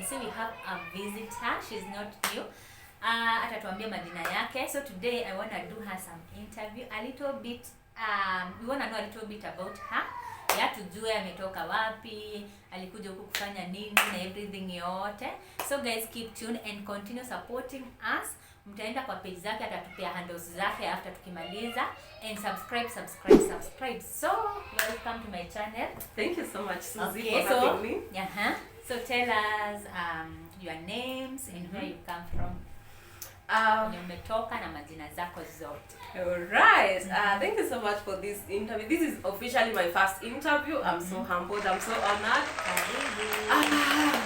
MICII we have a visitor. She's not new. Atatuambia majina yake. So today I want to do her some interview. A little bit, we want to know a little bit about her. Ya tujue ametoka wapi, alikuja huku kufanya nini na everything yote. So guys, keep tuned and continue supporting us. Mtaenda kwa page zake, atatupia handles zake after tukimaliza, and subscribe. So welcome to my channel. Thank you so much, Susie, okay, for having me. So tell us your names and where you come from. Umetoka na majina zako zote. Alright. Thank you so much for this interview. This is officially my first interview. I'm so humbled. I'm so honored.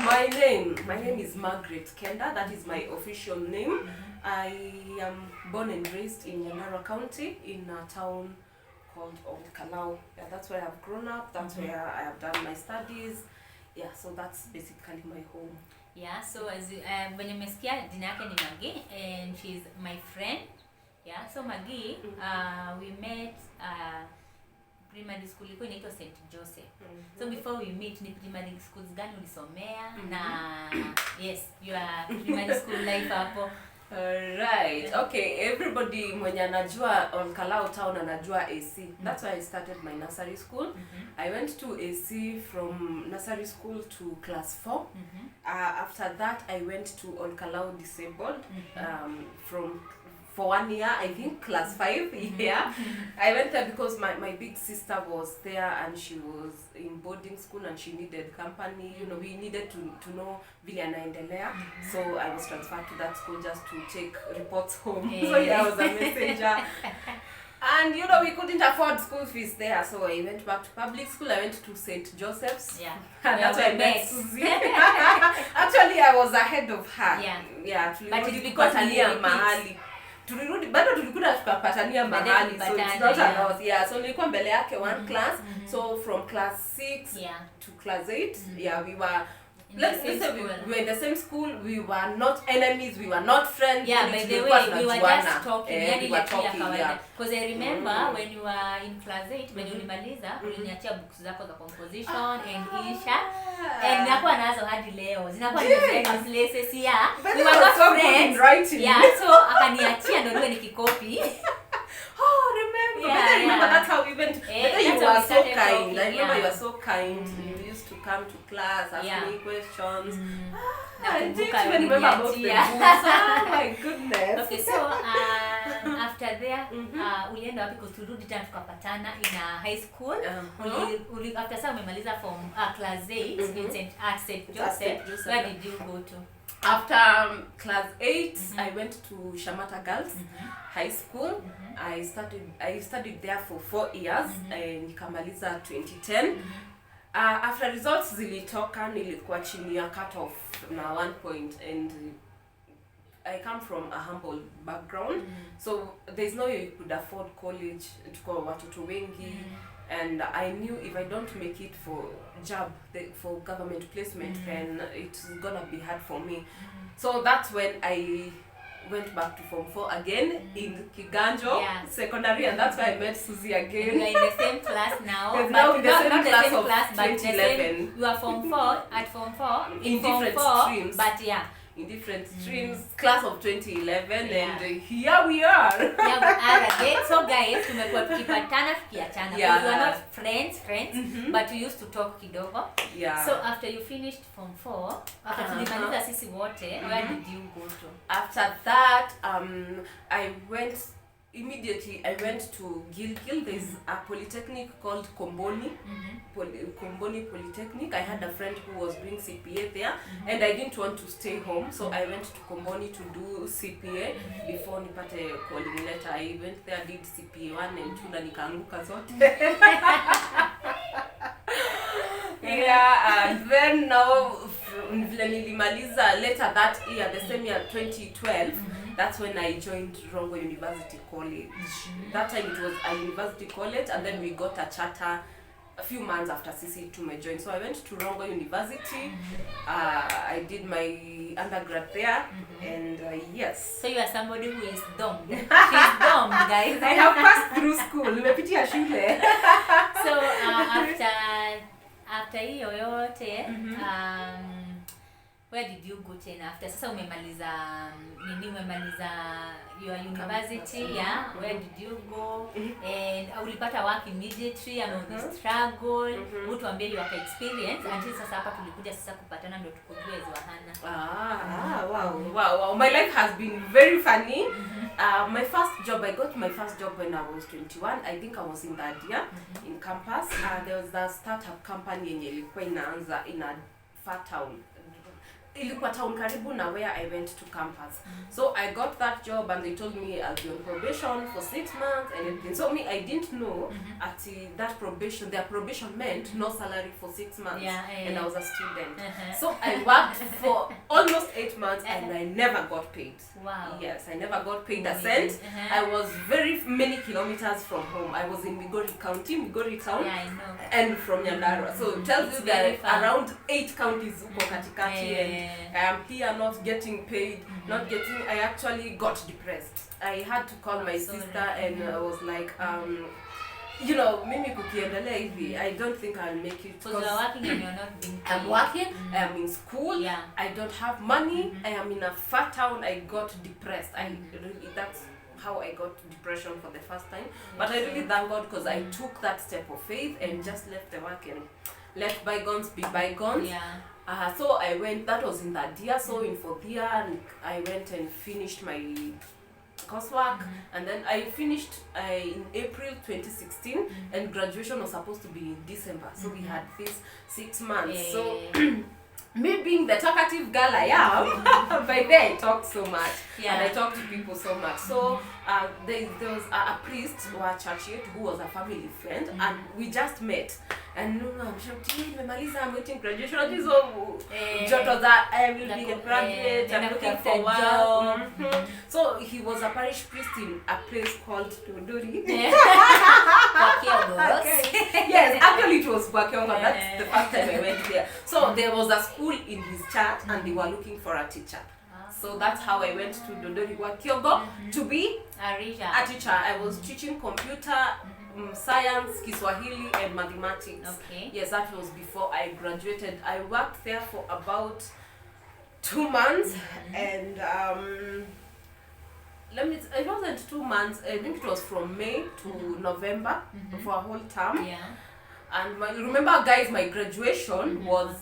My name is Margaret Kenda. That is my official name. I am born and raised in Yanara County in a town called Kalau. Yeah, that's where I've grown up. That's where I have done my studies. Yeah, so that's basically my home. Yeah, so as when you mesikia jina yake ni Maggie and she's my friend. Yeah, so Maggie, we met primary school iko inaitwa St. Joseph. So before we meet, ni primary schools gani ulisomea? Na yes, your primary school life hapo. Alright. Okay, everybody mwenye anajua on Kalau town anajua AC. That's why I started my nursery school. I went to AC from nursery school to class 4. After that I went to on Kalau disabled for 1 year, I think class 5. Yeah. I went there because my big sister was there and she was in boarding school and she needed company. You know, we needed to know vile anaendelea. So I was transferred to that school just to take reports home. So yeah, I was a messenger. And you know, we couldn't afford school fees there, so I went back to public school. I went to St. Joseph's. Yeah. And that's where I met Susie. Actually, I was ahead of her. Yeah. But it's because mahali. Tulirudi bado tulikuwa tukapatania mahali, so it's not a lot. Yeah, so nilikuwa mbele yake one class. So from class 6 to class 8, yeah, we were let's say we were in the same school. We were not enemies, we were not friends. Yeah, by the way, we were just talking. We were talking, yeah. Because I remember when you were in class 8, when ulimaliza, uliniachia books zako za composition and Isha. And nakuwa nazo hadi leo. Zinakuwa ni very places, yeah. We were not friends. Yeah, so akaniachia ndio niwe nikikopi. Oh, remember. Yeah, I remember that's how we went. You were so kind. I remember you were so kind. You used to come to class, ask me questions. I didn't even remember about the books. Oh my goodness. Okay, so after there, ulienda wapi? Because tulirudi tena tukapatana in high school. After some umemaliza from class 8 in St. Joseph. Where did you go to? After class 8, I went to Shamata Girls High School. I studied there for 4 years and nikamaliza 2010. After results zilitoka, nilikuwa chini ya cut off na 1 point, and I come from a humble background. So there's no way you could afford college, tuko watoto wengi. And I knew if I don't make it for job, for government placement, then it's gonna be hard for me. So that's when I went back to Form 4 again in Kiganjo secondary, and that's where I met Susie again. We are in the same class now. But now in the same class of but 2011. You are Form 4 at Form 4 in Form different 4, streams. But in different streams, class of 2011, and here we are. Here we are again. So guys, tumekuwa tukipatana tukiachana. We were not friends, but we used to talk kidogo. Yeah. So after you finished Form 4, after tulimaliza sisi wote, where did you go to? After that, I went to Gilgil. There's a polytechnic called Komboni. Komboni Polytechnic. I had a friend who was doing CPA there, and I didn't want to stay home, so I went to Komboni to do CPA before nipate calling letter. I went there, did CPA 1 and 2 na nikaanguka zote. Yeah, and then now vile nilimaliza later that year, the same year 2012, that's when I joined Rongo University College. That time it was a university college, and then we got a charter a few months after CC2 joined. So I went to Rongo University. I did my undergrad there, and yes. So you are somebody who is dumb. She's dumb, guys. I have passed through school. Nimepitia shule. So after hiyo yote, where did you go tena after sasa umemaliza your university? Where did you go? And ulipata work immediately and struggle? Utuambie your experience until sasa hapa tulikuja sasa kupatana ndo tukujue as Hana. Wow. My life has been very funny. My first job, I got my first job when I was 21. I think I was in that year in campus. There was the startup company yenye ilikuwa inaanza in a far town. Ilikuwa town karibu na where I went to campus. So I got that job and they told me I'll be on probation for 6 months and everything. So I didn't know that their probation meant no salary for 6 months. And I was a student. So I worked for almost 8 months and I never got paid. Wow. Yes, I never got paid a cent. I was very many kilometers from home. I was in Migori town. Yeah, I know. And from Nyandarua. So it tells you that around 8 counties uko katikati. I am here not getting paid, I actually got depressed. I had to call my sister and I was like, mimi kukiendelea hivi, I don't think I'll make it. Because you're working and you're not being paid. I'm working, I am in school, I don't have money, I am in a far town, I got depressed. That's how I got depression for the first time. But I really thank God because I took that step of faith and just left the work and let bygones be bygones. So I went, that was in that year, so in 4th year, I went and finished my coursework, and then I finished in April 2016, and graduation was supposed to be in December, so we had this 6 months. So me being the talkative girl I am, by then I talked so much, and I talked to people so much. So there was a priest or a church who was a family friend, and we just met. And I'm waiting graduation. I will be a graduate. I'm looking for work. So he was a parish priest in a place called Todori. Yes, actually it was Bwakiongo. That's the first time I went there. So there was a school in his church, and they were looking for a teacher. So that's how I went to Dodori Wakiogo to be a teacher. I was teaching computer, science, Kiswahili, and mathematics. Yes, that was before I graduated. I worked there for about 2 months, and it wasn't 2 months. I think it was from May to November for a whole term. And remember, guys, my graduation was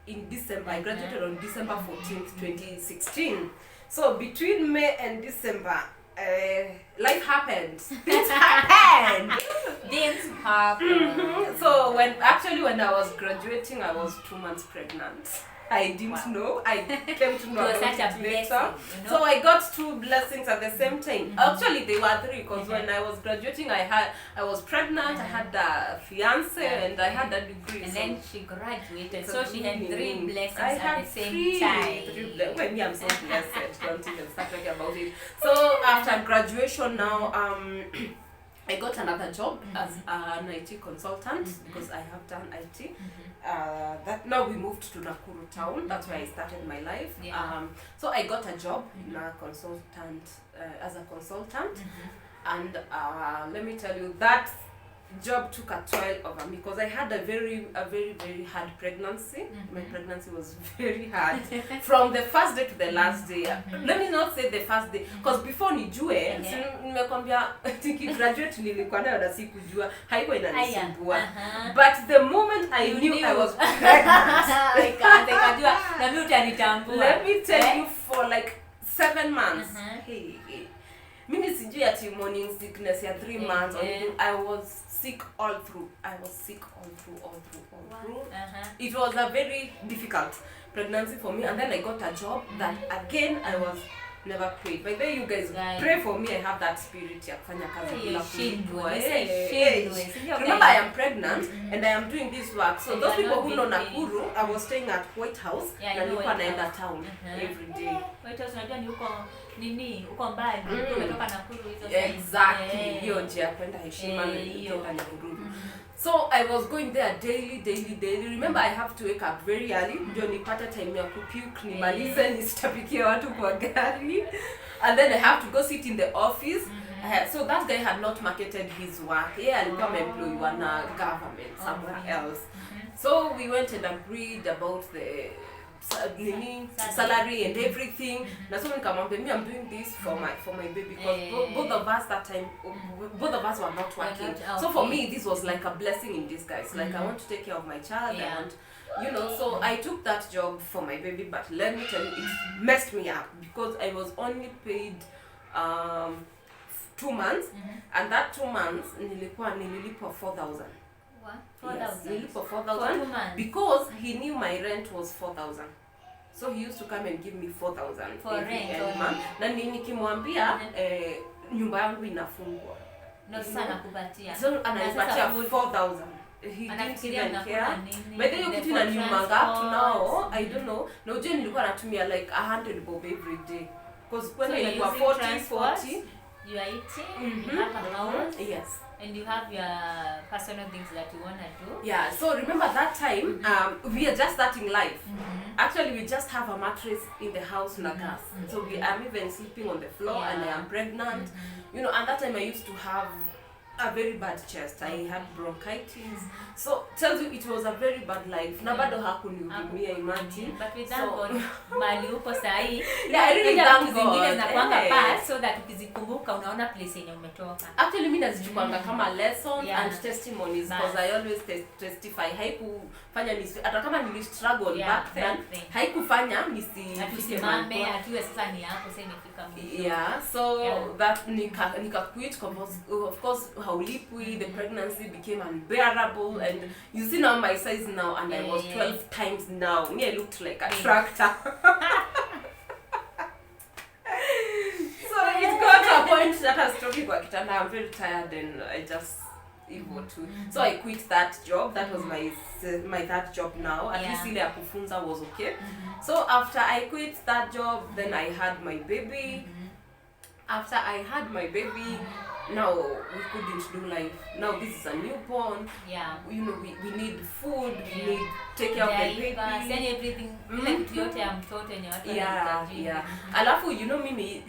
in December. I graduated on December 14th, 2016. So between May and December, life happened. Things happened. So when I was graduating, I was 2 months pregnant. I didn't know. I came to know about it later. So I got 2 blessings at the same time. Actually, they were 3, because when I was graduating, I was pregnant, I had a fiance, and I had a degree. And then she graduated, so she had 3 blessings at the same time. When I'm so blessed, don't even start talking about it. So after graduation now, I got another job as an IT consultant, because I have done IT. That now we moved to Nakuru town. That's where I started my life. So I got a job in a consultant, as a consultant, and let me tell you, that job took a toll over me, because I had a very hard pregnancy. My pregnancy was very hard from the first day to the last day. Let me not say the first day, because before nijue nimekwambia graduate nilikuwa nayo na sikujua, haiko inanisumbua. But the moment I knew I was pregnant, let me tell you, for like 7 months, mimi sijui ati morning sickness ya 3 months. I was sick all through. It was a very difficult pregnancy for me, and then I got a job that again I was never paid. By the way, you guys pray for me. I have that spirit ya kufanya kazi bila kulipwa. Remember, I am pregnant and I am doing this work. So those people who know Nakuru, I was staying at White House, na nilikuwa naenda town every day. White House unajua ni uko mbali, umetoka Nakuru hizo. Exactly. Hiyo njia kwenda heshima na kutoka Nakuru. So I was going there daily. Remember, I have to wake up very early. Ndio nipate time ya kupuke, nimalize nisitapikia watu kwa gari. And then I have to go sit in the office. So that guy had not marketed his work. Alikuwa employee wa na government somewhere else. So we went and agreed about salary and everything. Na so nikamwambia me I'm doing this for my baby because both of us that time both of us were not working. So for me this was like a blessing in disguise. Like I want to take care of my child. I want, you know, so I took that job for my baby, but let me tell you, it messed me up because I was only paid 2 months, and that 2 months nililipwa 4,000. What? 4,000? Yes, nililipwa 4,000 because he knew my rent was 4,000. So he used to come and give me 4,000 every month. Na nikimwambia nyumba yangu inafungwa. No sana kupatia. So ananipatia 4,000. He didn't even care. But then you kitu inaniumanga tunao, I don't know. Na ujue nilikuwa natumia like 100 bob every day. Because when I was 40, you are eating, you have a house, yes, and you have your personal things that you want to do. Yeah, so remember that time, we are just starting life. Actually, we just have a mattress in the house, Nagas. So I'm even sleeping on the floor, and I am pregnant. You know, and that time I used to have a very bad chest. I had bronchitis. So tells you it was a very bad life. Na bado hakunihudumia, imagine. But we thank God mali uko sahi. Yeah, I really thank God. Zingine zinakuanga pass so that ukizikumbuka unaona place yenye umetoka. Actually mimi nazichukuanga kama lessons and testimonies because I always testify. Haikufanya nisi hata kama nili struggle back then. Haikufanya nisimame atiwe sasa ni hapo sasa imefika mwisho. Yeah, so that nika quit because of course haulipwi, the pregnancy became unbearable, and you see now my size now, and I was 12 times now. Me, I looked like a tractor. So it got to a point that I was talking about it, and I'm very tired, and I just able to. So I quit that job. That was my third job now. At least ile ya kufunza was okay. So after I quit that job, then I had my baby. After I had my baby, now we couldn't do life. Now this is a newborn. Yeah. You know, we need food, we need take care of the baby. Send everything. Like yote ya mtoto yenye watu wanahitaji. Alafu, you know, mimi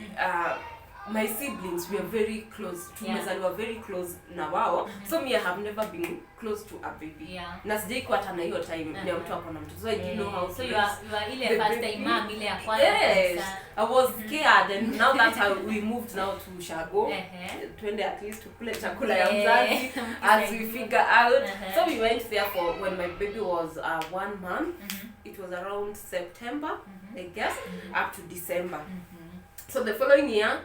my siblings were very close. Tumezaliwa very close na wao. So me, I have never been close to a baby. Na sijai kuwa hata na hiyo time ya mtu akona mtoto. So I didn't know how. So you are ile first time mom ile ya kwanza. Yes. I was scared, and now that's how we moved now to Shago. Twende at least tukule chakula ya mzazi as we figure out. So we went there for when my baby was 1 month. It was around September, I guess, up to December. So the following year,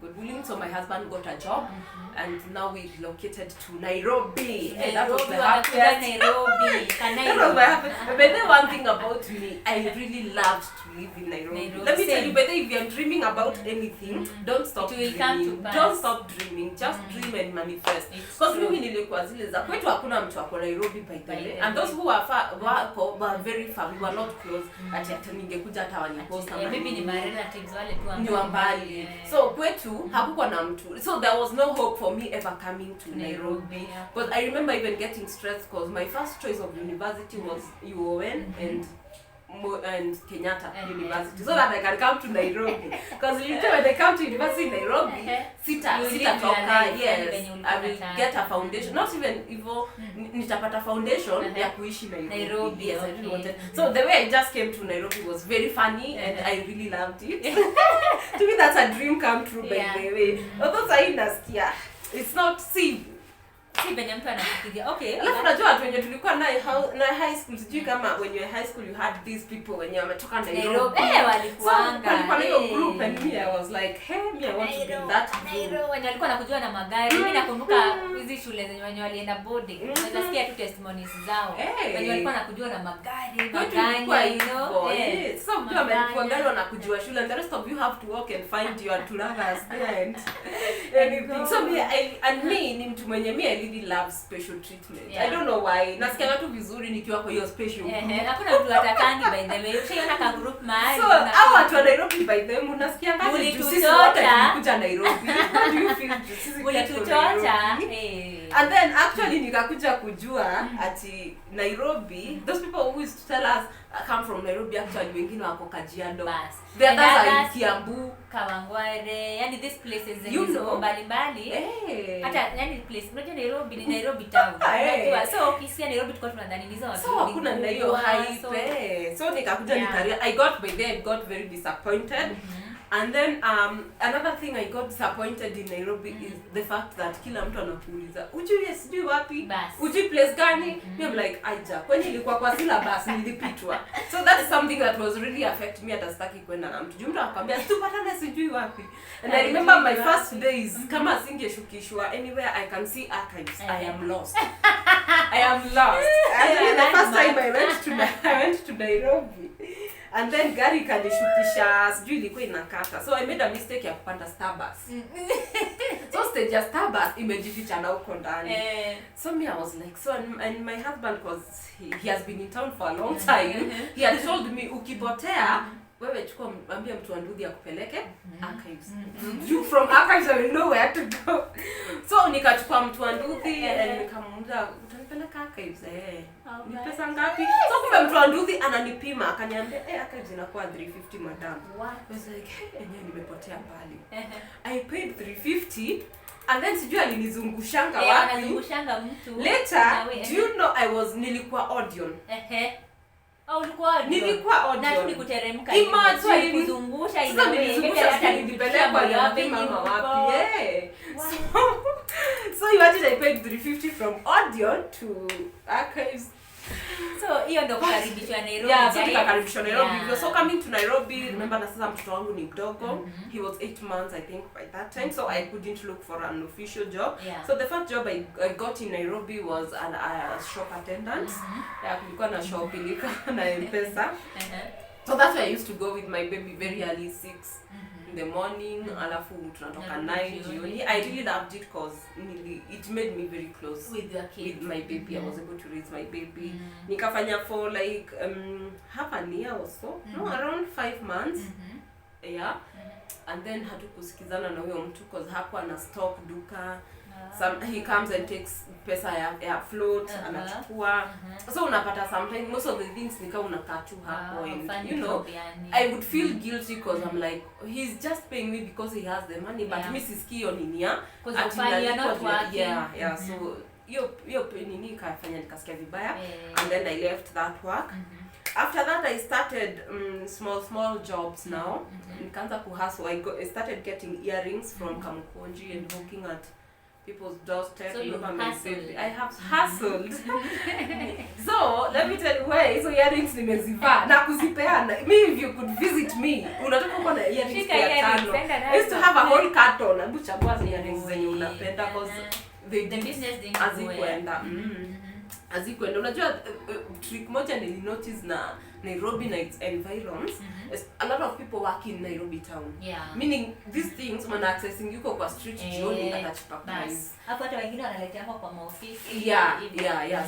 God willing, so my husband got a job, and now we relocated to Nairobi. And that was the happiest. That was my happiest. But then one thing about me, I really loved to live in Nairobi. Let me tell you, whether if you're dreaming about anything, don't stop dreaming. Don't stop dreaming. Just dream and manifest. Because mimi nilikuwa zile za kwetu hakuna mtu ako Nairobi by the way. And those who are far were very far. We were not close. Hata ningekuja hata waliposta. Maybe ni relatives wale tu ni mbali. So kwetu hakukuwa na mtu. So there was no hope for me ever coming to Nairobi. But I remember even getting stressed because my first choice of university was UON and Kenyatta University, so that I can come to Nairobi. Because when I come to university in Nairobi, sitatoka. Yes, I will get a foundation. Not even nitapata foundation ya kuishi Nairobi. Yes, I really wanted. So the way I just came to Nairobi was very funny, and I really loved it. To me, that's a dream come true, by the way. Although sahi nasikia, it's not si venye mtu anafikiria. Okay. Alafu unajua watu wenye tulikuwa na high school, sijui kama when you were high school you had these people wenye wametoka Nairobi. Walikuanga. So walikuwa na hiyo group, and me I was like, hey, me I want to be in that group. Wenye walikuwa nakujua na magari. Mimi nakumbuka hizi shule zenye wenye walienda boarding. Nasikia tu testimonies zao. Wenye walikuwa nakujua na magari, magari, you know. So mtu amelipwa gari wanakujua shule, and the rest of you have to walk and find your tulavas and anything. So me ni mtu mwenye me I really love special treatment. I don't know why. Nasikia tu vizuri nikiwa kwa hiyo special group. Hakuna mtu atakangi by the way. Ushaona ka group mahali. So hao watu wa Nairobi by the way unasikia kama sisi wote tulikuja Nairobi. How do you feel sisi ulitutocha? And then actually nikakuja kujua ati Nairobi, those people who used to tell us come from Nairobi, actually wengine wako Kajiado. Bas. The others are in Kiambu, Kawangware, yani these places You know. ziko mbalimbali. Eh. Hata yani place unajua Nairobi ni Nairobi town. Unajua so ukisikia Nairobi tuko tunadhani ni watu. So hakuna na hiyo hype. So nikakuja nikaria, I got very disappointed. And then another thing I got disappointed in Nairobi is the fact that kila mtu anakuuliza ujui sijui wapi, ujui place gani. I'm like aija, kwani ilikuwa kwa syllabus nilipitwa. So that is something that was really affect me, hata sitaki kwenda na mtu. Mtu akwambia tupatane sijui wapi. And I remember my first days kama singeshukishwa anywhere I can see archives, I am lost. I am lost. Actually the first time I went to Nairobi. And then gari kanishukisha sijui ilikuwa inakata. So I made a mistake ya kupanda Starbucks. So stage ya Starbucks imejificha na huko ndani. So me I was like, so and my husband was he has been in town for a long time. He had told me ukipotea wewe chukua ambia mtu anduthi akupeleke archives. You from archives I will know where to go. So nikachukua mtu anduthi and nikamuuliza utanipeleka archives ni pesa ngapi? So kumbe mtu anduthi ananipima akaniambia archives inakuwa 350 madam. I was like enyewe nimepotea mbali. I paid 350 and then sijui alinizungushanga wapi. Anazungushanga mtu. Later do you know nilikuwa Audion. Nilikuwa Audion. Na tu nikuteremka hivi. Imagine kuzungusha ile hata nilipelekwa wapi mama wapi. So imagine I paid 350 from Audion to archives. So hiyo ndo kukaribishwa Nairobi. Yeah, so tukakaribishwa Nairobi. So coming to Nairobi, remember na sasa mtoto wangu ni mdogo. He was 8 months I think by that time. So I couldn't look for an official job. So the first job I got in Nairobi was a shop attendant. Kulikuwa na shop ilika na M-Pesa. So that's where I used to go with my baby very early 6 in the morning, alafu tunatoka 9 jioni. I really loved it because it made me very close with your kid, with my baby. I was able to raise my baby. Nikafanya for like half an year or so. No, around 5 months. Yeah. And then hatukusikizana na huyo mtu because hakuwa na stock duka. He comes and takes pesa ya float anachukua. So unapata sometimes most of the things nika unakaa tu hapo and you know I would feel guilty because I'm like he's just paying me because he has the money but me sisikio nini ya so hiyo nini kafanya nikasikia vibaya and then I left that work. After that I started small jobs now. Nikaanza kuhustle. I started getting earrings from Kamkonji and hooking at people's doorstep. So you hustled. I have hustled. So let me tell you why hizo earrings nimezivaa na kuzipeana. If you could visit me, unataka kuwa na earrings ya tano. I used to have a whole carton. Hebu chagua earrings zenye unapenda because the business didn't azikuenda. Azikuenda. Unajua trick moja nilinotice na Nairobi na its environs, a lot of people work in Nairobi town. Meaning these things when accessing yuko kwa street jioni atachipa price. Hapo hata wengine wanaletea hapo kwa maofisi.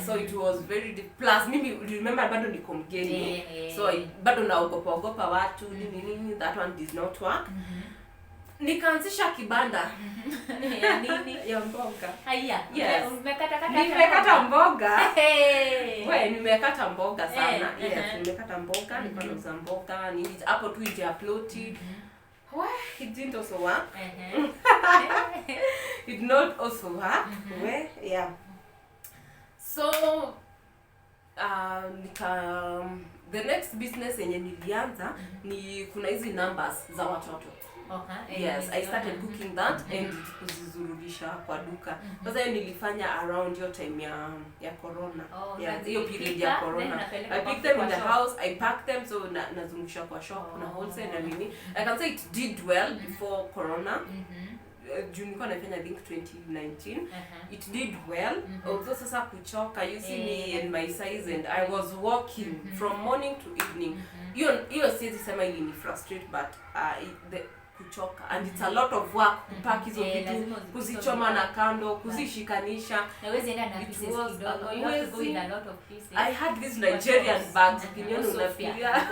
So it was very plus mimi remember bado niko mgeni. So bado naogopa watu nini that one did not work. Nikaanzisha kibanda ya nini ya mboga. Yes. Nimekata mboga. Nimekata mboga sana. Nimekata mboga, nilikuwa nauza mboga, nini hapo tu nje ya ploti. It didn't also work. It not also work. So the next business yenye nilianza ni kuna hizi numbers za watoto. Yes, I started cooking that and kuzizurudisha kwa duka. Sasa hiyo nilifanya around your time ya corona. Hiyo period ya corona. I picked them in the house, I packed them so nazungusha kwa shop na wholesale na nini. I can say it did well before corona. Nilikuwa nafanya I think 2019. It did well. Although sasa kuchoka, you see me and my size and I was walking from morning to evening. Hiyo siwezi sema ili ni frustrate but kuchoka and it's a lot of work kupack hizo vitu kuzichoma na kando kuzishikanisha na wewe enda na pieces kidogo you have to go in a lot of pieces. I had these Nigerian bags kiniona unafikiria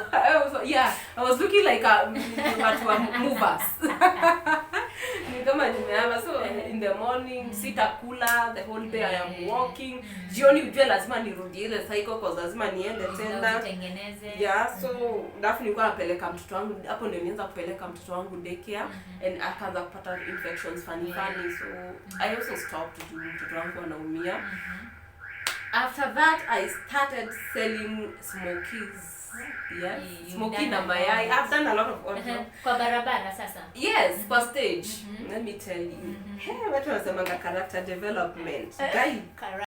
I was looking like a watu wa movers ni kama nimeama so in the the morning, sitakula the whole day, I am walking. Jioni ujue lazima nirudie ile cycle cause lazima niende tena. Yeah, so ndafu nilikuwa napeleka mtoto wangu, hapo ndio nianza kupeleka mtoto wangu daycare and akaanza kupata infections funny, so I also stopped to mtoto wangu anaumia. After that I started selling smokies. Yes, smoky na mayai. I've done a lot of work. Kwa barabara sasa? Yes, kwa stage. Let me tell you. Hey, watu wanasemanga character development. Guy.